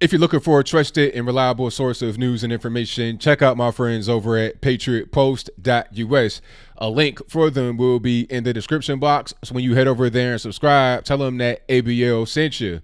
If you're looking for a trusted and reliable source of news and information, check out my friends over at patriotpost.us. A link for them will be in the description box. So when you head over there and subscribe, tell them that ABL sent you.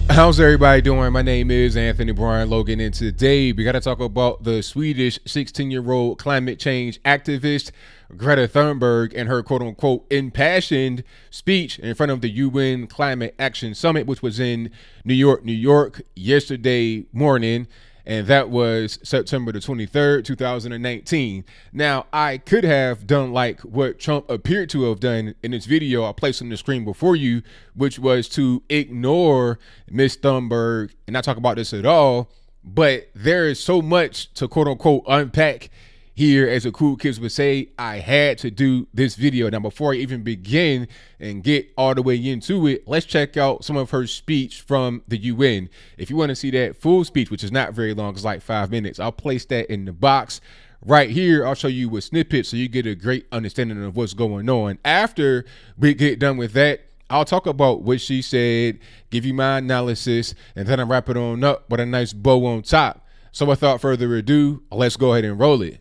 How's everybody doing? My name is Anthony Brian Logan, and today we got to talk about the Swedish 16-year-old climate change activist Greta Thunberg and her quote-unquote impassioned speech in front of the UN Climate Action Summit, which was in New York yesterday morning. And that was September the 23rd, 2019. Now, I could have done like what Trump appeared to have done in this video I placed on the screen before you, which was to ignore Miss Thunberg and not talk about this at all. But there is so much to quote unquote unpack here, as the cool kids would say. I had to do this video. Now, before I even begin and get all the way into it, let's check out some of her speech from the UN. If you want to see that full speech, which is not very long, it's like 5 minutes, I'll place that in the box right here. I'll show you a snippet so you get a great understanding of what's going on. After we get done with that, I'll talk about what she said, give you my analysis, and then I'll wrap it on up with a nice bow on top. So without further ado, let's go ahead and roll it.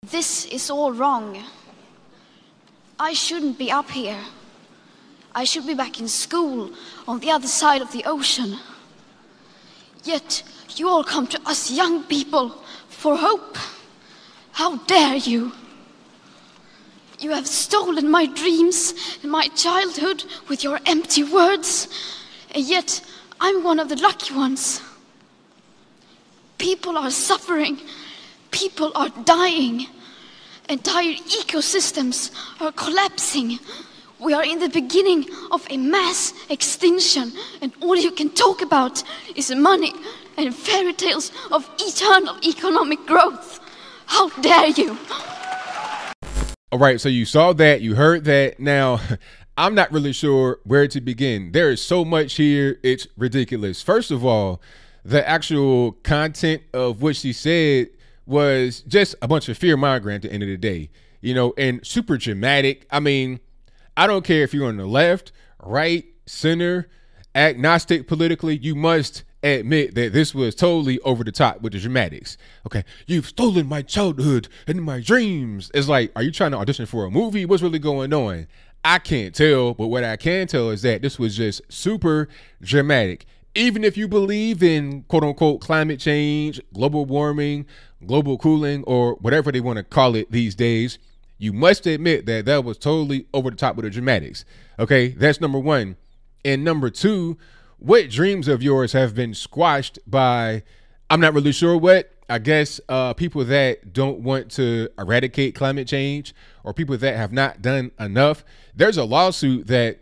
This is all wrong. I shouldn't be up here. I should be back in school on the other side of the ocean. Yet you all come to us young people for hope. How dare you? You have stolen my dreams and my childhood with your empty words, and yet I'm one of the lucky ones. People are suffering. People are dying. Entire ecosystems are collapsing. We are in the beginning of a mass extinction, and all you can talk about is money and fairy tales of eternal economic growth. How dare you? All right, so you saw that, you heard that. Now, I'm not really sure where to begin. There is so much here, it's ridiculous. First of all, the actual content of what she said was just a bunch of fear-mongering at the end of the day, you know, and super dramatic. I mean, I don't care if you're on the left, right, center, agnostic politically, you must admit that this was totally over the top with the dramatics. Okay, you've stolen my childhood and my dreams. It's like, are you trying to audition for a movie? What's really going on? I can't tell, but what I can tell is that this was just super dramatic. Even if you believe in quote unquote climate change, global warming, global cooling, or whatever they want to call it these days, you must admit that that was totally over the top with the dramatics. Okay, that's number one. And number two, what dreams of yours have been squashed by, I'm not really sure what, I guess people that don't want to eradicate climate change, or people that have not done enough. There's a lawsuit that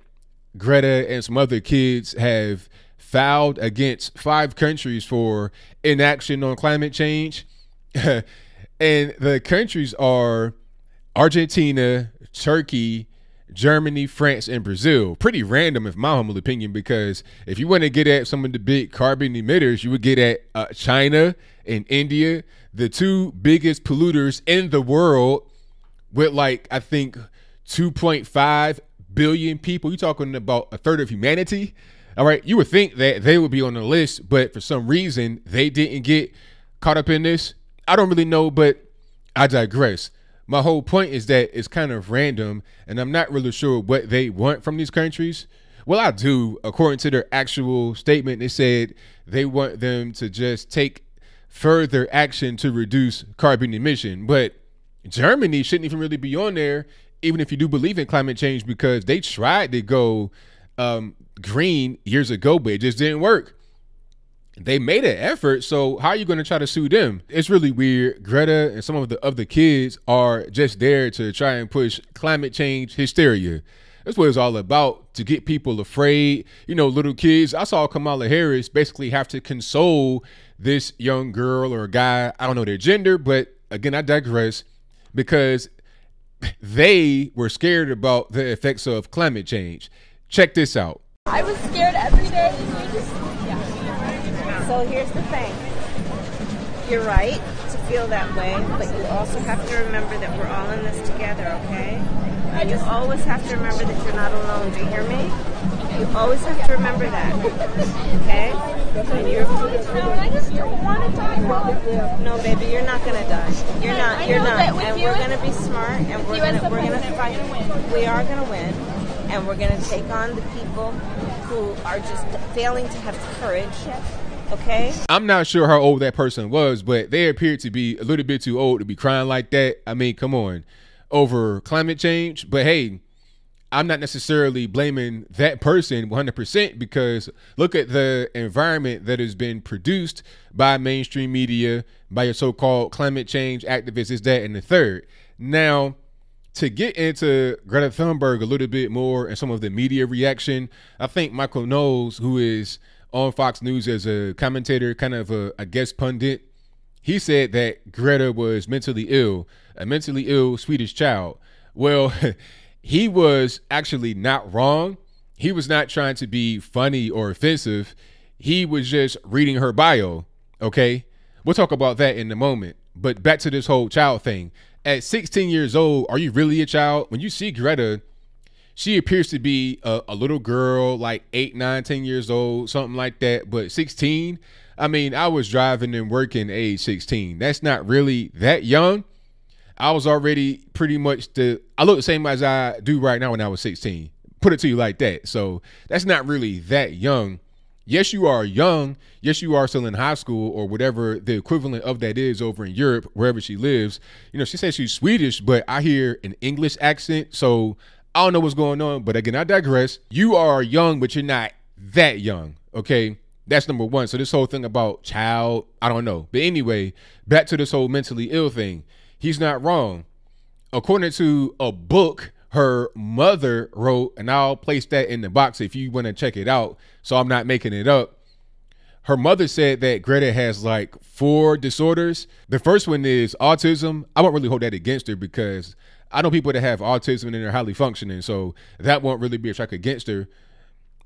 Greta and some other kids have filed against 5 countries for inaction on climate change. And the countries are Argentina, Turkey, Germany, France, and Brazil. Pretty random, in my humble opinion, because if you want to get at some of the big carbon emitters, you would get at China and India, the 2 biggest polluters in the world, with like, I think 2.5 billion people. You're talking about a third of humanity. All right, you would think that they would be on the list, but for some reason they didn't get caught up in this. I don't really know, but I digress. My whole point is that it's kind of random, and I'm not really sure what they want from these countries. Well, I do. According to their actual statement, they said they want them to just take further action to reduce carbon emission. But Germany shouldn't even really be on there, even if you do believe in climate change, because they tried to go green years ago, but it just didn't work. They made an effort, so how are you going to try to sue them? It's really weird. Greta and some of the other kids are just there to try and push climate change hysteria. That's what it's all about, to get people afraid. You know, little kids. I saw Kamala Harris basically have to console this young girl or guy. I don't know their gender, but again, I digress, because they were scared about the effects of climate change. Check this out. I was scared every day. So here's the thing. You're right to feel that way, but you also have to remember that we're all in this together, okay? And you always have to remember that you're not alone. Do you hear me? You always have to remember that. Okay? And you're, no, I just don't want to die. No, baby, you're not gonna die. You're not. You're not. And we're gonna be smart. And we're gonna fight. We are gonna win. And we're gonna take on the people who are just failing to have courage. Okay? I'm not sure how old that person was, but they appeared to be a little bit too old to be crying like that. I mean, come on, over climate change. But hey, I'm not necessarily blaming that person 100% because look at the environment that has been produced by mainstream media, by your so-called climate change activists, this, that, and the third. Now, to get into Greta Thunberg a little bit more and some of the media reaction, I think Michael Knowles, who is on Fox News as a commentator, kind of a guest pundit, he said that Greta was mentally ill, a mentally ill Swedish child. Well, he was actually not wrong. He was not trying to be funny or offensive. He was just reading her bio, okay? We'll talk about that in a moment. But back to this whole child thing. At 16 years old, are you really a child? When you see Greta, she appears to be a little girl, like 8, 9, 10 years old, something like that. But 16, I mean, I was driving and working age 16. That's not really that young. I was already pretty much I look the same as I do right now when I was 16. Put it to you like that. So that's not really that young. Yes, you are young. Yes, you are still in high school or whatever the equivalent of that is over in Europe, wherever she lives. You know, she says she's Swedish, but I hear an English accent. So I don't know what's going on. But again, I digress. You are young, but you're not that young. Okay. That's number one. So this whole thing about child, I don't know. But anyway, back to this whole mentally ill thing. He's not wrong. According to a book her mother wrote, and I'll place that in the box if you want to check it out, so I'm not making it up. Her mother said that Greta has like 4 disorders. The first one is autism. I won't really hold that against her because I know people that have autism and they're highly functioning, so that won't really be a strike against her.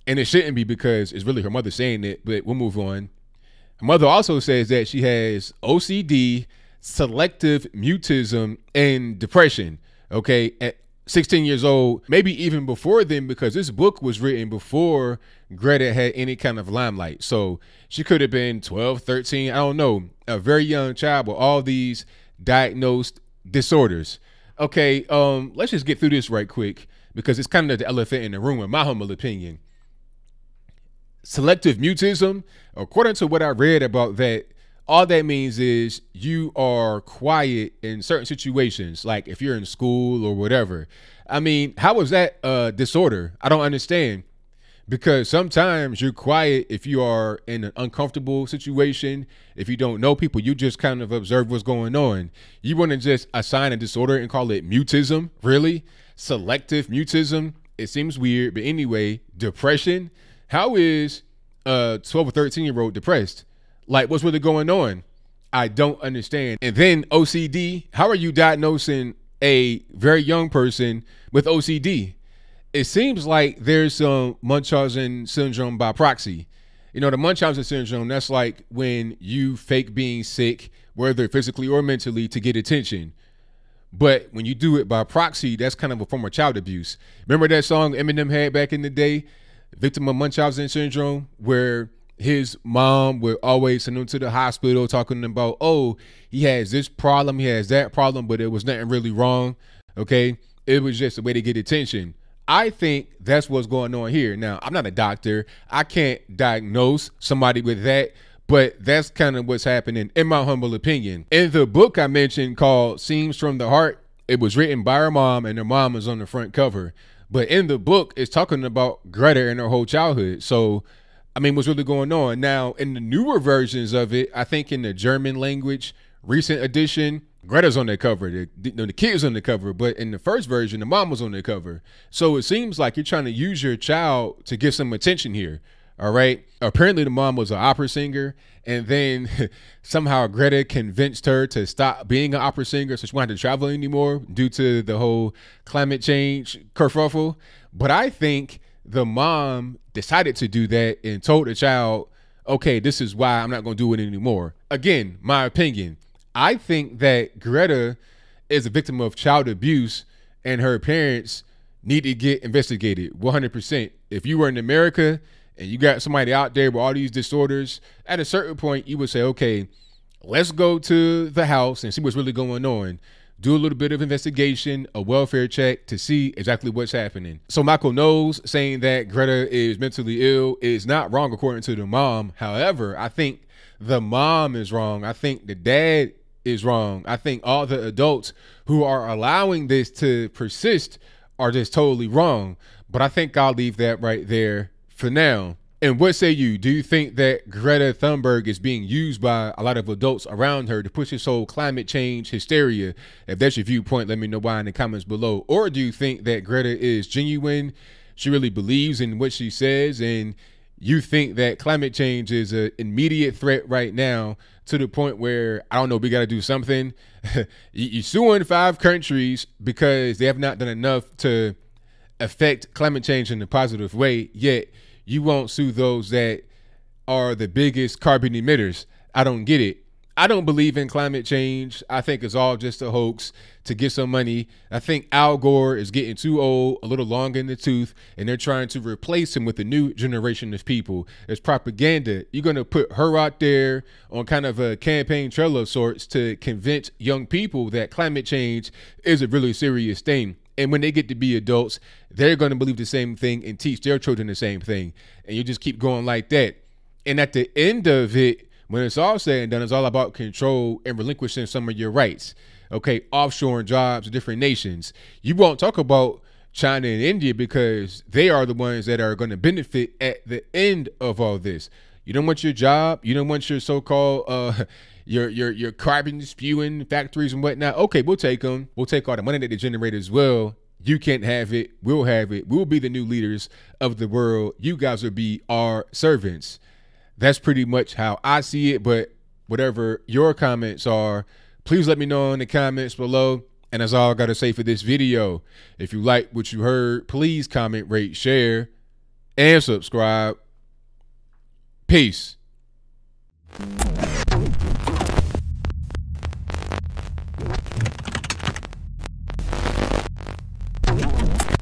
And it shouldn't be because it's really her mother saying it, but we'll move on. Her mother also says that she has OCD, selective mutism, and depression, okay, at 16 years old, maybe even before then, because this book was written before Greta had any kind of limelight. So she could have been 12, 13, I don't know, a very young child with all these diagnosed disorders. Okay, let's just get through this right quick because it's kind of the elephant in the room, in my humble opinion. Selective mutism, according to what I read about that, all that means is you are quiet in certain situations, like if you're in school or whatever. I mean, how is that a disorder? I don't understand. Because sometimes you're quiet if you are in an uncomfortable situation. If you don't know people, you just kind of observe what's going on. You want to just assign a disorder and call it mutism? Really? Selective mutism? It seems weird. But anyway, depression. How is a 12 or 13-year-old depressed? Like, what's really going on? I don't understand. And then OCD. How are you diagnosing a very young person with OCD? It seems like there's some Munchausen syndrome by proxy. You know, the Munchausen syndrome, that's like when you fake being sick, whether physically or mentally, to get attention. But when you do it by proxy, that's kind of a form of child abuse. Remember that song Eminem had back in the day, Victim of Munchausen syndrome, where his mom would always send him to the hospital talking about, oh, he has this problem, he has that problem, but it was nothing really wrong, okay? It was just a way to get attention. I think that's what's going on here. Now, I'm not a doctor. I can't diagnose somebody with that, but that's kind of what's happening in my humble opinion. In the book I mentioned called Scenes from the Heart, it was written by her mom and her mom is on the front cover. But in the book, it's talking about Greta and her whole childhood. So, I mean, what's really going on? Now, in the newer versions of it, I think in the German language, recent edition, Greta's on the cover, the kid's on the cover, but in the first version, the mom was on the cover. So it seems like you're trying to use your child to get some attention here, all right? Apparently the mom was an opera singer, and then somehow Greta convinced her to stop being an opera singer so she won't have to travel anymore due to the whole climate change kerfuffle. But I think the mom decided to do that and told the child, okay, this is why I'm not going to do it anymore. Again, my opinion. I think that Greta is a victim of child abuse and her parents need to get investigated 100%. If you were in America and you got somebody out there with all these disorders, at a certain point you would say, okay, let's go to the house and see what's really going on. Do a little bit of investigation, a welfare check to see exactly what's happening. So Michael knows saying that Greta is mentally ill is not wrong according to the mom. However, I think the mom is wrong. I think the dad is wrong. I think all the adults who are allowing this to persist are just totally wrong. But I think I'll leave that right there for now. And what say you? Do you think that Greta Thunberg is being used by a lot of adults around her to push this whole climate change hysteria? If that's your viewpoint, let me know why in the comments below. Or do you think that Greta is genuine? She really believes in what she says, and you think that climate change is an immediate threat right now to the point where, I don't know, we got to do something? You're suing 5 countries because they have not done enough to affect climate change in a positive way, yet you won't sue those that are the biggest carbon emitters. I don't get it. I don't believe in climate change. I think it's all just a hoax to get some money. I think Al Gore is getting too old, a little long in the tooth, and they're trying to replace him with a new generation of people. It's propaganda. You're going to put her out there on kind of a campaign trail of sorts to convince young people that climate change is a really serious thing. And when they get to be adults, they're going to believe the same thing and teach their children the same thing. And you just keep going like that. And at the end of it, when it's all said and done, it's all about control and relinquishing some of your rights. Okay, offshoring jobs to different nations. You won't talk about China and India because they are the ones that are going to benefit at the end of all this. You don't want your job. You don't want your so-called your carbon spewing factories and whatnot. Okay, we'll take them. We'll take all the money that they generate as well. You can't have it. We'll have it. We'll be the new leaders of the world. You guys will be our servants. That's pretty much how I see it. But whatever your comments are, please let me know in the comments below. And that's all I got to say for this video. If you like what you heard, please comment, rate, share, and subscribe. Peace.